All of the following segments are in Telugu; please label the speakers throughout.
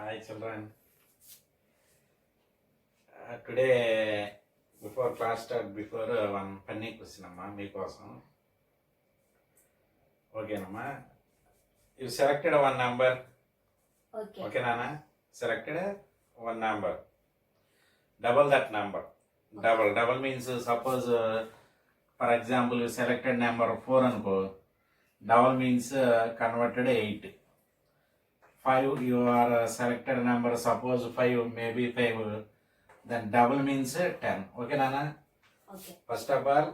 Speaker 1: Hi children. Today before class start, before one funny question amma meekosam. Okay namma. You selected one number. Okay nana. Selected one number. Double that number. Double means suppose for example you selected number 4 anko. Double means converted 8. 5 you are selected number, suppose 5 maybe 5, then double means 10. Okay nana.
Speaker 2: Okay.
Speaker 1: First of all,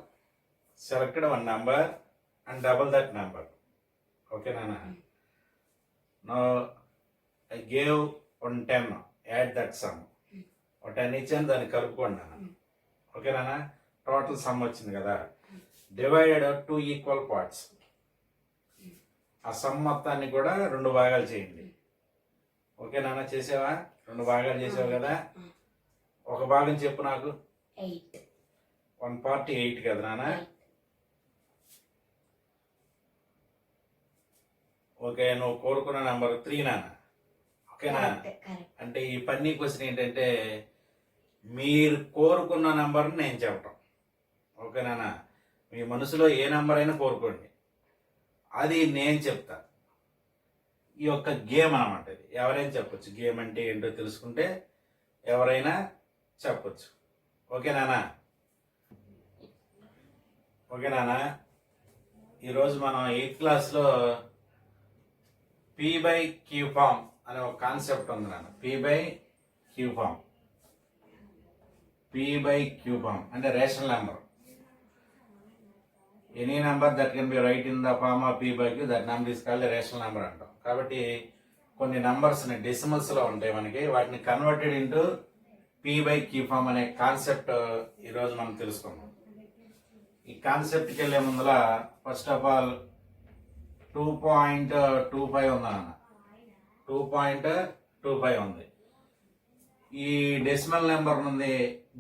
Speaker 1: selected one number and double that number. Okay nana. Now I gave one 10, add that sum. Or 10 ఇచ్చాను దాన్ని కలుపుకోండి నాన్న. ఓకే నాన్న. టోటల్ సమ్ వచ్చింది కదా, డివైడెడ్ 2 ఈక్వల్ పార్ట్స్. ఆ సమ్ మొత్తాన్ని కూడా 2 భాగాలు చేయండి. ఓకే నాన్న, చేసావా? 2 భాగాలు చేసావు కదా. ఒక భాగం చెప్పు నాకు.
Speaker 2: 8.
Speaker 1: 1 part 8 కదా నాన్న. ఓకే, నువ్వు కోరుకున్న నెంబర్ 3 నాన్న. ఓకేనా? అంటే ఈ పన్నీ క్వశ్చన్ ఏంటంటే మీరు కోరుకున్న నెంబర్ని నేను చెప్పటం. ఓకేనా? మీ మనసులో ఏ నెంబర్ అయినా కోరుకోండి, అది నేను చెప్తా. ఈ యొక్క గేమ్ అన్నమాట ఇది. ఎవరైనా చెప్పొచ్చు. గేమ్ అంటే ఏంటో తెలుసుకుంటే ఎవరైనా చెప్పొచ్చు. ఓకేనా? ఓకేనా? ఈరోజు మనం 8th క్లాస్లో P/Q ఫామ్ అనే ఒక కాన్సెప్ట్ ఉంది నాన్న. P/Q form. P/Q ఫామ్ అంటే rational number. Any number that can be write in the form of P/Q, that number is called rational number అంటాం. కాబట్టి కొన్ని నెంబర్స్ని డెసిమల్స్లో ఉంటాయి మనకి, వాటిని కన్వర్టెడ్ ఇంటూ P/Q ఫామ్ అనే కాన్సెప్ట్ ఈరోజు మనం తెలుసుకుందాం. ఈ కాన్సెప్ట్కి వెళ్ళే ముందర ఫస్ట్ ఆఫ్ ఆల్ 2.25 ఉంది అన్న. 2.25 ఉంది. ఈ డెసిమల్ నెంబర్ ఉంది,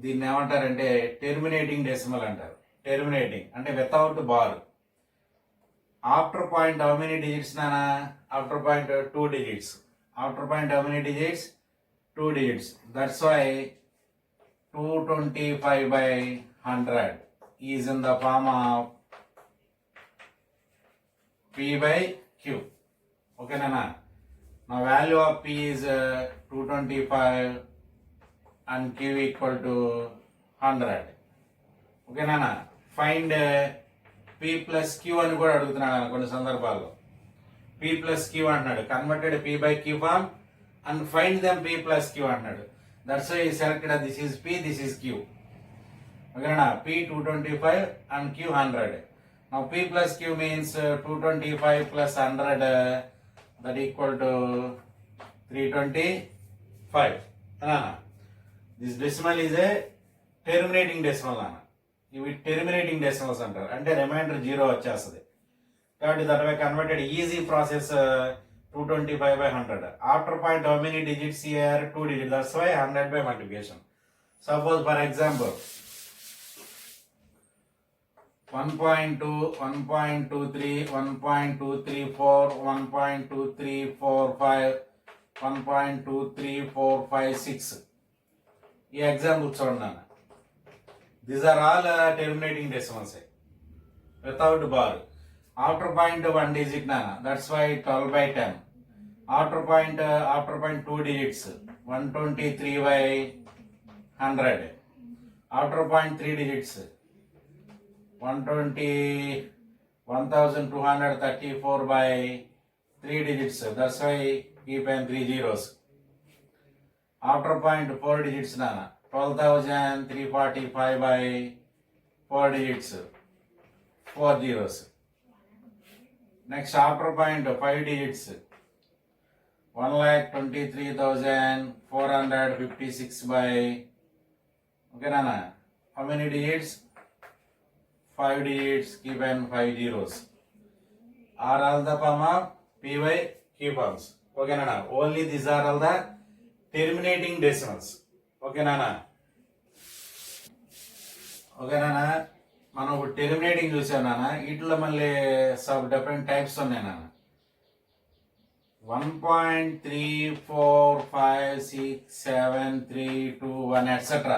Speaker 1: దీన్ని ఏమంటారంటే టెర్మినేటింగ్ డెసిమల్ అంటారు. టెర్మినేటింగ్ అంటే without bar. After point how many digits నానా? After point 2 digits. After point how many digits? 2 digits. That's why 225/100 is in the form of P/Q. Okay nana. Now value of P is 225 and Q equal to 100. Okay nana. Find P plus Q అని కూడా అడుగుతున్నాడు కొన్ని సందర్భాల్లో. P plus Q అంటున్నాడు. Converted P/Q form and find them P plus Q అంటున్నాడు. That's why he selected this is P, this is Q. Okay nana. P 225 and Q 100. Now P plus Q means 225 plus 100 that equal to 325. This decimal is a terminating decimal. ఇవి terminating decimals అంటారు. అంటే రిమైండర్ 0 వచ్చేస్తుంది. కాబట్టి that way converted easy process 225/100. After point how many digits here? 2 digits. That's why 100 by multiplication. Suppose for example 1.2, 1.23, 1.234, 1.2345, 1.23456. ఈ ఎగ్జాంపుల్ చూడండి. These are all terminating decimals without bar. After point 1 digit నాన్న, that's why 12/10. After point 2 digits 123/100. After point 3 digits 1234/3 digits. That's why keep in 3 zeros. After point 4 digits nana, 12,345/4 digits, 4 zeros. Next after point 5 digits, 1,23,456 okay nana. How many digits? 5 digits, keep in 5 zeros. Are all the form of P/Q forms. Okay nana. Only these are all the terminating decimals. Okay nana. Okay nana. మనం ఇప్పుడు టెర్మినేటింగ్ చూసాం నాన్న. వీటిలో మళ్ళీ సబ్ డిఫరెంట్ టైప్స్ ఉన్నాయి నాన్న. 1.34567321 ఎట్సెట్రా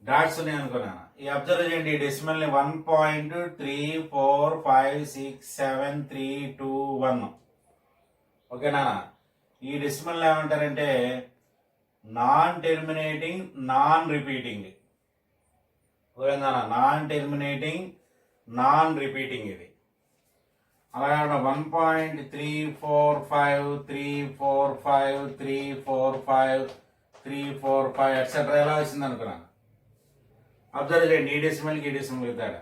Speaker 1: డాట్స్ ఉన్నాయి అనుకున్నాను. ఈ అబ్జర్వ్ చేయండి, ఈ డెసిమల్ని 1.34567321. ఓకేనా? ఈ డెసిమల్ ఏమంటారంటే నాన్ టెర్మినేటింగ్ నాన్ రిపీటింగ్. ఓకేనా? నాన్ టెర్మినేటింగ్ నాన్ రిపీటింగ్ ఇది. అలాగే 1.345345345345 ఎట్సెట్రా ఎలా వచ్చింది అనుకున్నాను. అబ్జర్వ్ చేయండి, ఈ డెసిమల్కి ఈ డెసిమల్కి తేడా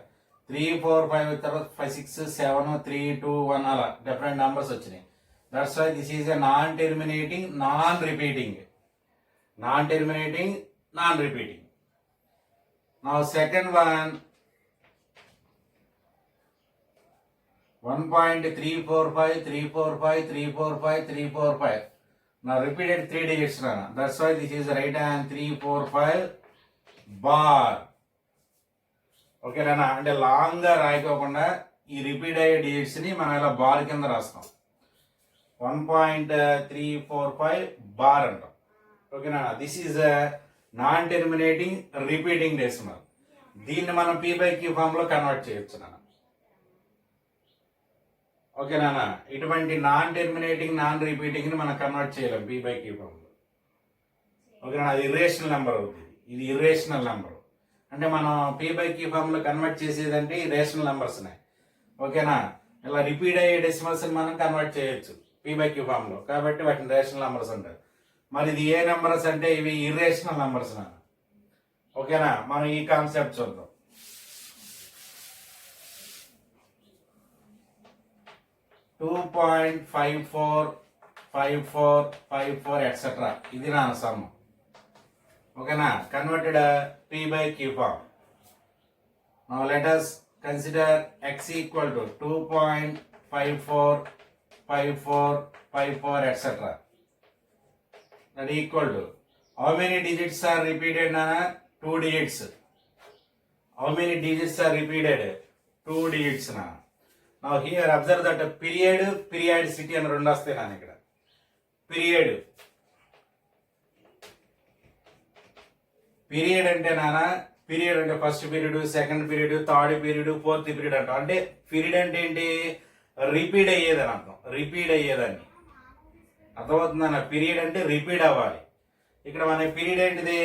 Speaker 1: 3 4 5 తర్వాత 5 6 7 3 2 1 అలా డిఫరెంట్ నంబర్స్ వచ్చినాయి. That's why this is a non terminating non repeating. Non terminating non repeating. Now second one 1.345345345345. Now repeated 3 digits. That's why this is right hand 345 bar. Okay నాన్న, అంటే లాంగ్గా రాయకోకుండా ఈ రిపీట్ అయ్యే డిజిట్స్ని మనం ఇలా బార్ కింద రాస్తాం. 1.345 బార్ అంటాం. ఓకేనా? This is non terminating repeating decimal. దీన్ని మనం P/Q ఫామ్లో కన్వర్ట్ చేయొచ్చు నాన్న. ఓకేనా? ఇటువంటి నాన్ టెర్మినేటింగ్ నాన్ రిపీటింగ్ని మనం కన్వర్ట్ చేయలేం P/Q ఫామ్లో. ఓకేనా? అది ఇర్రేషనల్ నెంబర్ అవుతుంది. ఇది ఇర్రేషనల్ నెంబర్. అంటే మనం P/Q ఫామ్లో కన్వర్ట్ చేసేదంటే ఈ రేషనల్ నెంబర్స్ ఉన్నాయి. ఓకేనా? ఇలా రిపీట్ అయ్యే డెసిమల్స్ మనం కన్వర్ట్ చేయొచ్చు P/Q ఫామ్లో, కాబట్టి వాటిని రేషనల్ నెంబర్స్ అంటారు. మరి ఇది ఏ నెంబర్స్ అంటే ఇవి ఇర్రేషనల్ నెంబర్స్ నాన్న. ఓకేనా? మనం ఈ కాన్సెప్ట్ చూద్దాం. 2.545454 ఎట్సెట్రా ఇది నా సమ్. ఓకేనా? Converted P/Q form. Now let us consider x equal to 2.545454 etc. That equal to how many digits are repeated nana? 2 digits. How many digits are repeated? 2 digits na. Now here observe that period, periodicity and rendu vastayi nana ikkada. Period. Period అంటే నానా, పీరియడ్ అంటే first period, second period, third period, fourth period అంటాం. అంటే పీరియడ్ అంటే ఏంటి? రిపీట్ అయ్యేదని అర్థం. రిపీట్ అయ్యేదని అర్థమవుతుందన్న. పీరియడ్ అంటే రిపీట్ అవ్వాలి. ఇక్కడ మన పీరియడ్ ఏంటిది?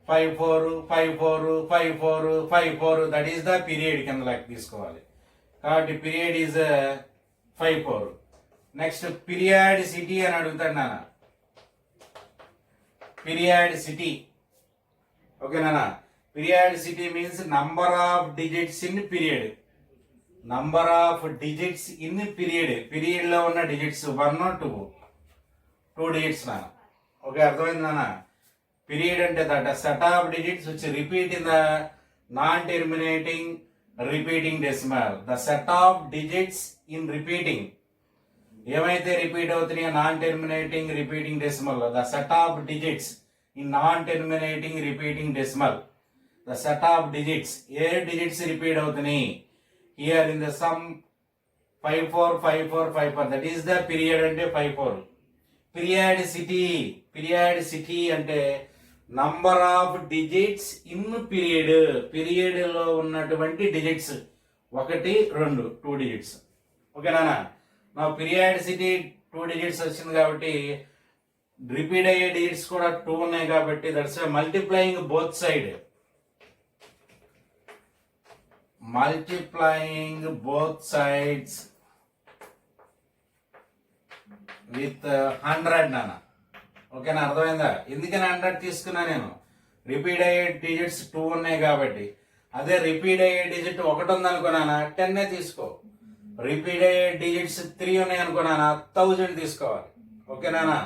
Speaker 1: 54545454. దట్ ఈస్ ద పీరియడ్ కింద లెక్క తీసుకోవాలి. కాబట్టి పీరియడ్ ఈజ్ 54. నెక్స్ట్ పీరియాడిసిటీ అని అడుగుతాడు నాన్న. పీరియాడిసిటీ. ఓకేనా? Periodicity means number of digits in period. Number of digits in period. Period లో ఉన్న డిజిట్స్ 1 or 2 డిజిట్స్ నాన్న. ఓకే, అర్థమైంది నాన్న? పీరియడ్ అంటే that set of digits which repeat in the non terminating repeating decimal. The set of digits in repeating ఏమైతే రిపీట్ అవుతున్నాయో నాన్ టెర్మినేటింగ్ రిపీటింగ్ డెసిమల్ లో, the set of digits in non-terminating repeating decimal, the set of digits, ఏ digits repeat అవుతున్నాయి here in the sum 545454. that is the period అంటే 54. periodicity అంటే number of digits in period. Period లో ఉన్నటువంటి డిజిట్స్ 1 2 2 digits. ఓకేనా? నా పీరియాడిసిటీ 2 digits వచ్చింది కాబట్టి రిపీట్ అయ్యే డిజిట్స్ కూడా 2 ఉన్నాయి కాబట్టి that's multiplying both side. Multiplying both sides with 100 నాన్న. ఓకేనా? అర్థమైందా? ఎందుకని 100 తీసుకున్నా నేను? రిపీట్ అయ్యే డిజిట్స్ 2 ఉన్నాయి కాబట్టి. అదే రిపీట్ అయ్యే డిజిట్ 1 ఉంది అనుకున్నానా 10 తీసుకో. రిపీట్ అయ్యే డిజిట్స్ 3 ఉన్నాయి అనుకున్నానా 1000 తీసుకోవాలి. ఓకేనా?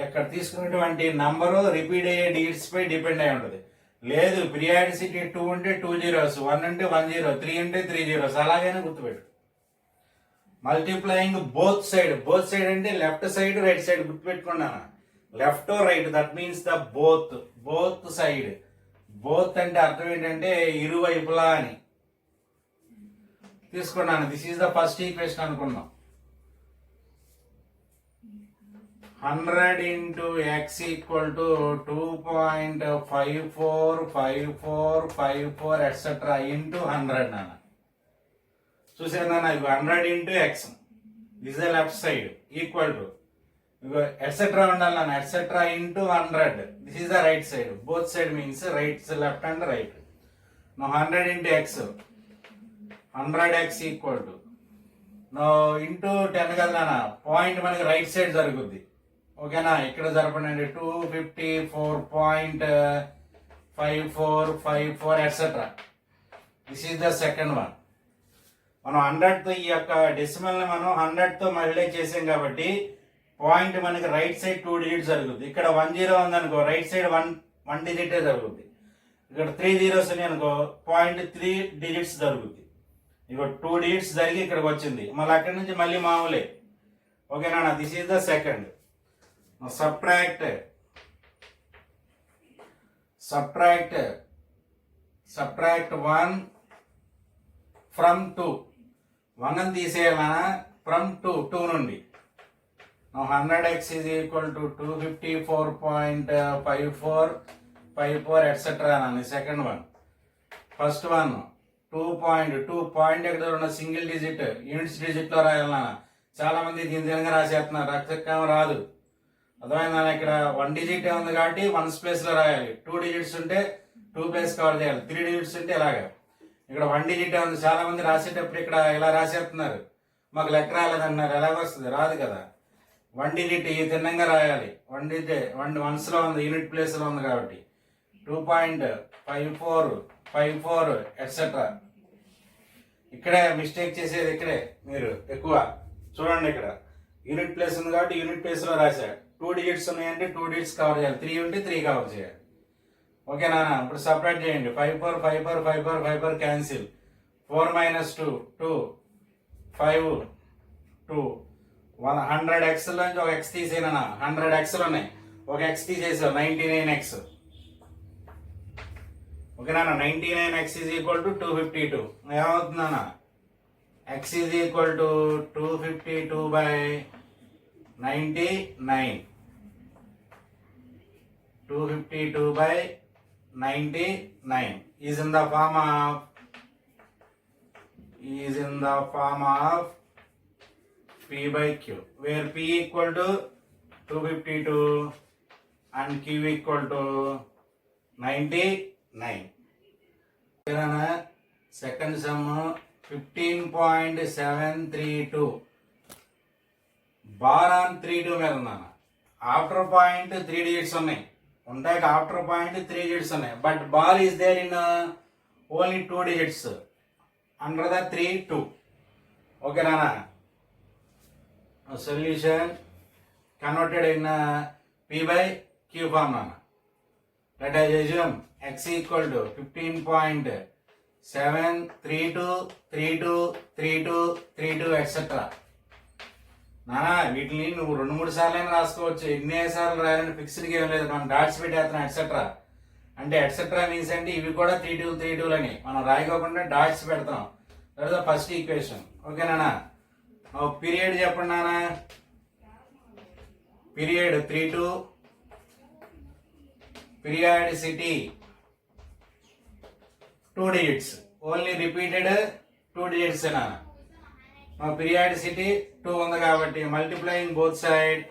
Speaker 1: ఇక్కడ తీసుకున్నటువంటి నంబరు రిపీట్ అయ్యే డిజిట్స్ పై డిపెండ్ అయి ఉంటుంది. లేదు పీరియాడిసిటీ 2 ఉంటే 2 zeros, 1 అంటే 1 0, 3 అంటే 3 zeros, అలాగైనా గుర్తుపెట్టు. Multiplying both side. Both side అంటే లెఫ్ట్ సైడ్ రైట్ సైడ్ గుర్తుపెట్టుకున్నాను. Left right that means the both. Both side. Both అంటే అర్థం ఏంటంటే ఇరువైపులా అని తీసుకున్నాను. This is the first equation అనుకున్నాం. 100 into x equal to 2.545454 etc. into 100 నాన్న. చూసారు నాన్న, ఇవి 100 into x, this the left side equal to etcetera ఉండాలి నాన్న, etcetera into 100, this is the right side, both side means right left and right. 100 into x, 100x equal to into 10 కదా నాన్న, పాయింట్ మనకి రైట్ సైడ్ జరుగుద్ది. ఓకేనా, ఇక్కడ జరపండి 254.5454 etcetera. This is the second one. మనం 100తో ఈ యొక్క డెసిమల్ ని మనం 100తో మల్టిప్లై చేసాం కాబట్టి పాయింట్ మనకి రైట్ సైడ్ 2 డిజిట్స్ జరుగుద్ది. ఇక్కడ 10 ఉందనుకో, రైట్ సైడ్ 1 డిజిటే జరుగుద్ది. ఇక్కడ 3 zeros ఉన్నాయి అనుకో, పాయింట్ 3 డిజిట్స్ జరుగుద్ది. ఇక 2 డిజిట్స్ జరిగి ఇక్కడికి వచ్చింది, మళ్ళీ అక్కడి నుంచి మళ్ళీ మామూలే. ఓకేనా, this is the second. Subtract 1 from 2, 1 అని తీసేయాలన్నా, ఫ్రమ్ 2 నుండి. 100x is equal to 254.5454 etc. అన్న second one. First one 2.2 point ఎక్కడ ఉన్న సింగిల్ డిజిట్ యూనిట్స్ డిజిట్ లో రాయాలన్నా. చాలా మంది దీని విధంగా రాసేస్తున్నారు, రక్తకం రాదు. అర్థమైందా, ఇక్కడ 1 డిజిట్ ఉంది కాబట్టి 1's ప్లేస్ లో రాయాలి. 2 డిజిట్స్ ఉంటే 2 ప్లేస్ కవర్ చేయాలి. 3 డిజిట్స్ ఉంటే ఇలాగా. ఇక్కడ 1 డిజిట్ ఉంది, చాలా మంది రాసేటప్పుడు ఇక్కడ ఇలా రాసేస్తున్నారు, మాకు లెక్క రాలేదన్నారు. ఎలాగొస్తుంది, రాదు కదా. 1 డిజిట్ ఈ తిన్నంగా రాయాలి. 1 డిజిట్ 1 వన్స్ లో ఉంది, యూనిట్ ప్లేస్ లో ఉంది కాబట్టి 2.5454 ఎట్సెట్రా. ఇక్కడే మిస్టేక్ చేసేది, ఇక్కడే మీరు ఎక్కువ చూడండి. ఇక్కడ యూనిట్ ప్లేస్ ఉంది కాబట్టి యూనిట్ ప్లేస్ లో రాశాడు. 2 డిజిట్స్ ఉన్నాయంటే 2 డిజిట్స్ కవర్ చేయాలి. 3 ఉంటే 3 కవర్ చేయాలి. ఓకే నాన్న, ఇప్పుడు సపరేట్ చేయండి. 54 క్యాన్సిల్. 4 - 2 2 5 2 100x లోంచి ఒక x తీసేనా, 100x ఉన్నాయి, ఒక x తీసేసావు, 99x. ఓకేనా, 99x is equal to 252. ఏమవుతుందన్నా, x is equal to 252/99. 252/99 is in the form of P by Q, where P equal to 252 and Q equal to 99. Second sum 15.732 bar on 32 మీద ఉందన్న. ఆఫ్టర్ పాయింట్ 3 డిజిట్స్ ఉన్నాయి, ఉంటాయి ఆఫ్టర్ పాయింట్ 3 డిజిట్స్ ఉన్నాయి, but bar is there in only 2 digits under the 3 2. Okay నానా, solution converted in P by Q form నానా. Let us assume x equal to 15.732323232 etc. నానా, వీటిని నువ్వు 2-3 సార్లు అయినా రాసుకోవచ్చు. ఎన్ని సార్లు రాయాలని ఫిక్స్డ్ ఏం లేదు, మనం డాట్స్ పెట్టేస్తున్నాం ఎట్సెట్రా. అంటే ఎట్సెట్రా మీన్స్ అంటే ఇవి కూడా 32 అని మనం రాయకోకుండా డాట్స్ పెడతాం. That is the first equation. ఓకేనా, పీరియడ్ చెప్పండి నానా. Period 32, periodicity 2 digits, only repeated 2 digits నానా. periodicity 2 ఉంది కాబట్టి multiplying both sides,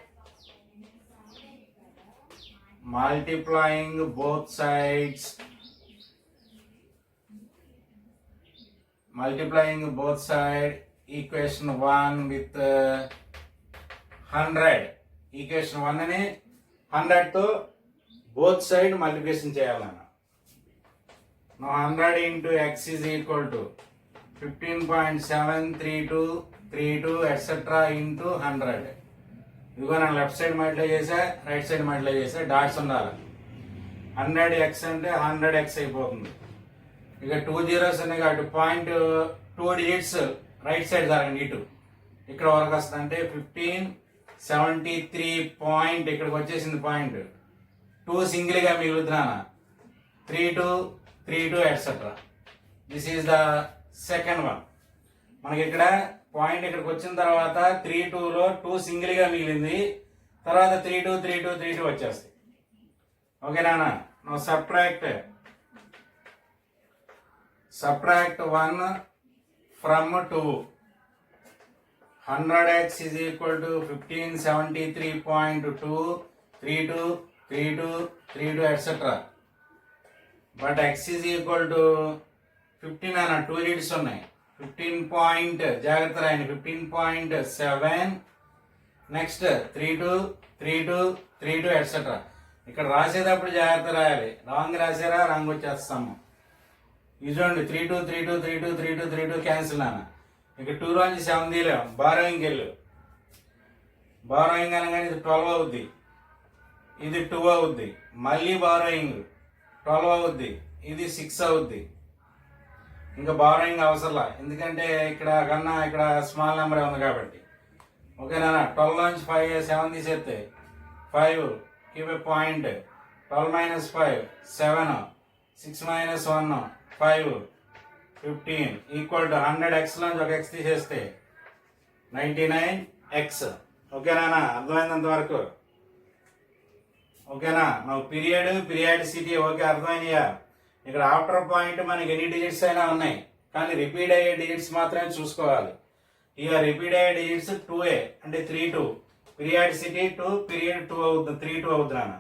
Speaker 1: equation 1 with 100. equation 1 అని 100 తో both side multiplication చేయాలన్న. 100 into x is equal to 15.73232 etc. into 100. ఇదిగో నా లెఫ్ట్ సైడ్ మల్టిప్లై చేసా, రైట్ సైడ్ మల్టిప్లై చేసా, డాట్స్ ఉండాలి. 100x అంటే 100x అయిపోతుంది. ఇక 2 zeros ఉన్నాయి కాబట్టి పాయింట్ 2 digits రైట్ సైడ్ జరగండి, ఇటు ఇక్కడ వరకు వస్తుంది. అంటే 1573 పాయింట్ ఇక్కడికి వచ్చేసింది. పాయింట్ 2 సింగిల్ గా మిగులుతున్నానా, 3232 etcetera. This is the second one. మనకి ఇక్కడ పాయింట్ ఇక్కడికి వచ్చిన తర్వాత 32లో 2 సింగిల్ గా మిగిలింది, తర్వాత 3 2 3 2 3 2 వచ్చేస్తాయి. ఓకేనా? No subtract 1 from 2. 100x is equal to 1573.2 32 32 32 etc. But x is equal to 15 అన్న 2 digits ఉన్నాయి. 15 పాయింట్ జాగ్రత్త రాయండి. 15.7 నెక్స్ట్ 32 32 32 ఎట్సెట్రా. ఇక్కడ రాసేటప్పుడు జాగ్రత్త రాయాలి. రాంగ్ రాసారా రాంగ్ వచ్చేస్తాము. ఇది చూడండి 32 32 32 32 32 క్యాన్సిల్ అన్న. ఇక 2 నుంచి 7 తీలేము. బారోయింగ్కి వెళ్ళు. బారోయింగ్ అనగానే ఇది 12 అవుద్ది, ఇది 2 అవుద్ది. మళ్ళీ బారోయింగ్ 12 అవుద్ది, ఇది 6 అవుద్ది. ఇంకా బారోయింగ్ అవసరంలా, ఎందుకంటే ఇక్కడ కన్నా ఇక్కడ స్మాల్ నెంబర్ ఉంది కాబట్టి. ఓకేనా? 12 నుంచి 7 తీసేస్తే 5 keep a point. 12 minus 5 7 6 minus 1 5 15 equal to 100x నుంచి ఒక x తీసేస్తే 99x. ఓకేనా? అర్థమైందంత వరకు? ఓకేనా? నా పీరియాడిసిటీ ఓకే అర్థమైనయా? ఇక్కడ ఆఫ్టర్ పాయింట్ మనకి ఎన్ని డిజిట్స్ అయినా ఉన్నాయి, కానీ రిపీట్ అయ్యే డిజిట్స్ మాత్రమే చూసుకోవాలి. ఇక రిపీట్ అయ్యే డిజిట్స్ 2a అంటే 3 2. పీరియాడిసిటీ 2 పీరియడ్ 2 అవుతుంది, 3 2 అవుతుంది అన్న.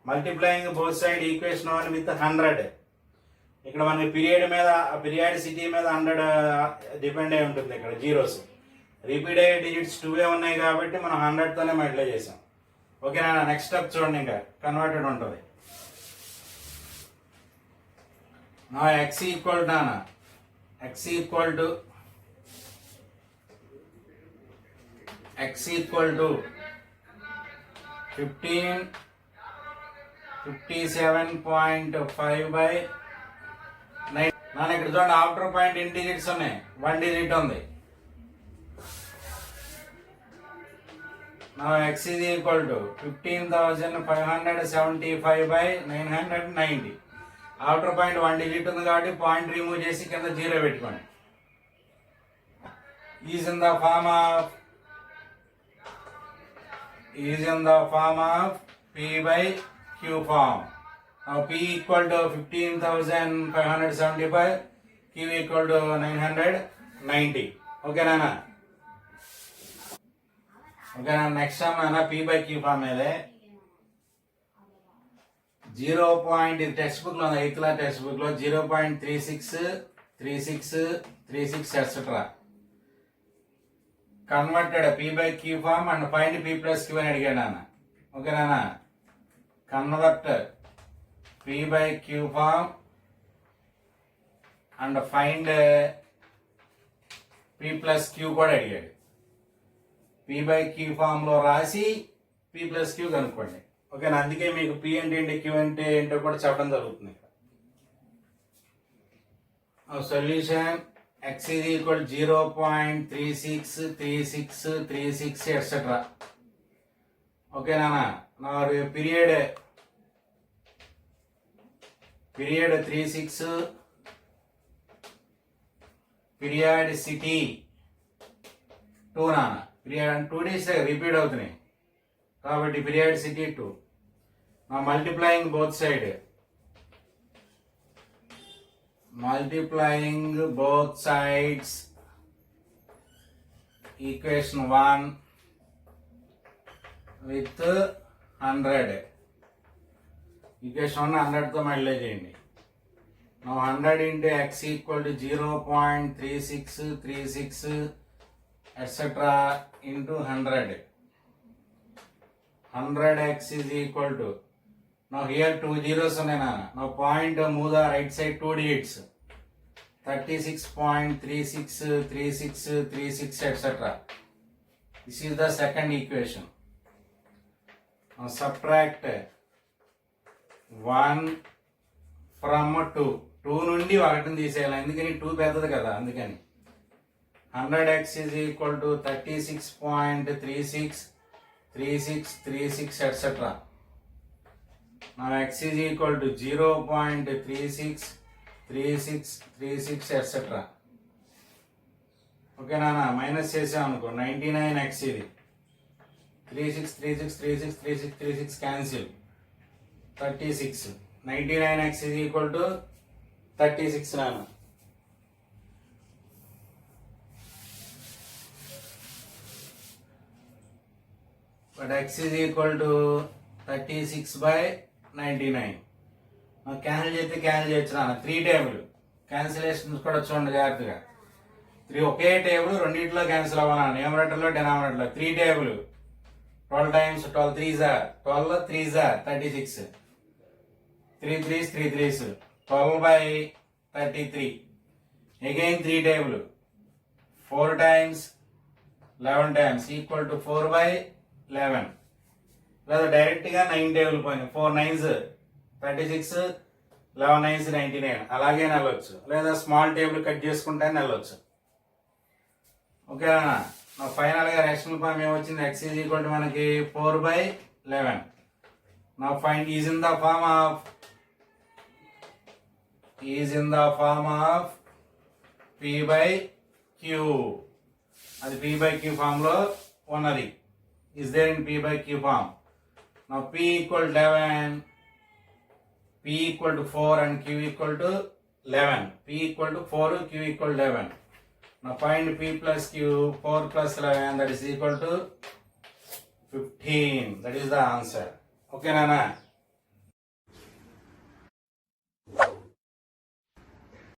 Speaker 1: Multiplying both side equation 1 with 100. ఇక్కడ మనకి పీరియడ్ మీద పీరియాడిసిటీ మీద 100 డిపెండ్ అయి ఉంటుంది. ఇక్కడ జీరోస్ రిపీట్ అయ్యే డిజిట్స్ 2a ఉన్నాయి కాబట్టి మనం 100తోనే మల్టిప్లై చేసాం. ఓకేనా? నెక్స్ట్ స్టెప్ చూడండి, ఇంకా కన్వర్టెడ్ ఉంటుంది. నా x equal to x equal to 57.5/9. నాన్న ఇక్కడ చూడండి ఆఫ్టర్ పాయింట్ ఎన్ని డిజిట్స్ ఉన్నాయి? 1 డిజిట్ ఉంది. నా x is equal to 15,575/990. After point 1 digit ఉంది కాబట్టి పాయింట్ రిమూవ్ చేసి కింద 0 పెట్టుకోండి. Is in the form of p by q form. Now p equal to 15,575, q equal to 990. Okay na? Okay na? Next time na p by q form ಇದೆ. 0. ఇది టెక్స్ట్ బుక్ లో ఉంది, 8th క్లాస్ టెక్స్ట్ బుక్ లో 0.36 36 36 etcetera. Converted p by q form and find p plus q అని అడిగాడు నాన్న. ఓకేనా? Convert p by q form and find p plus q కూడా అడిగాడు. p by q ఫార్మ్ లో రాసి p plus q కనుక్కోండి. ఓకేనా? అందుకే మీకు p అంటే ఏంటి q అంటే ఏంటో కూడా చెప్పడం జరుగుతుంది. Solution x is equal to 0.36 36 36 etc. ఓకేనా? నా పీరియడ్ 36 పీరియాడిసిటీ 2 నాన్న. పీరియడ్ 2 డేస్ రిపీట్ అవుతున్నాయి కాబట్టి పీరియాడిసిటీ 2. నా multiplying both side equation 1 with 100. equation 100 తో మళ్ళీ చేయండి. now 100 into x equal to 0.36 36 etc. into 100. 100x is equal to, now here 2 zeros ఉన్నాయి నాన్న. now point move the right side 2 digits. 36.36 36 36 etc. this is the second equation. now subtract 1 from 2. 2 నుండి 1 తీసేయాలి, ఎందుకని 2 పెద్దది కదా, అందుకని. 100x is equal to 36.36 36 36 etc. now x is equal to 0.36 36 36 etc. Okay నాన్న? మైనస్ చేసాం అనుకో 99x ఇది. 3 6 3 6 3 6 3 6 3 6 cancel 36 99x is equal to 36 nana. But x is equal to 36 by 99. Cancel చేస్తే క్యాన్సిల్ చేయొచ్చు నాన్న. 3 టేబుల్ క్యాన్సిలేషన్స్ కూడా చూడండి జాగ్రత్తగా. 3 ఒకే టేబుల్ రెండింటిలో క్యాన్సిల్ అవ్వాలి, న్యూమరేటర్లో డినామినేటర్లో. 3 table 12 times 12 3s are 12 3s are 36. 3 3s 3 3s 12 by 33. Again 3 table 4 times 11 times equal to 4 by 11. లేదా డైరెక్ట్గా 9 టేబుల్ పోయింది. 4 9s 36, 11 9s 99 అలాగే వెళ్ళొచ్చు, లేదా స్మాల్ టేబుల్ కట్ చేసుకుంటే వెళ్ళొచ్చు. ఓకేనా? ఫైనల్గా రేషనల్ ఫార్మ్ ఏమొచ్చింది? x ఈజ్ ఈక్వల్ టు మనకి 4 by 11. నా find is in the form of p by q. అది p by q ఫార్మ్ లో ఉన్నది. is there in p by q form. Now p equal 11, p equal to 4 and q equal to 11. p equal to 4, q equal to 11. Now find p plus q. 4 plus 11, that is equal to 15. That is the answer. Okay nana.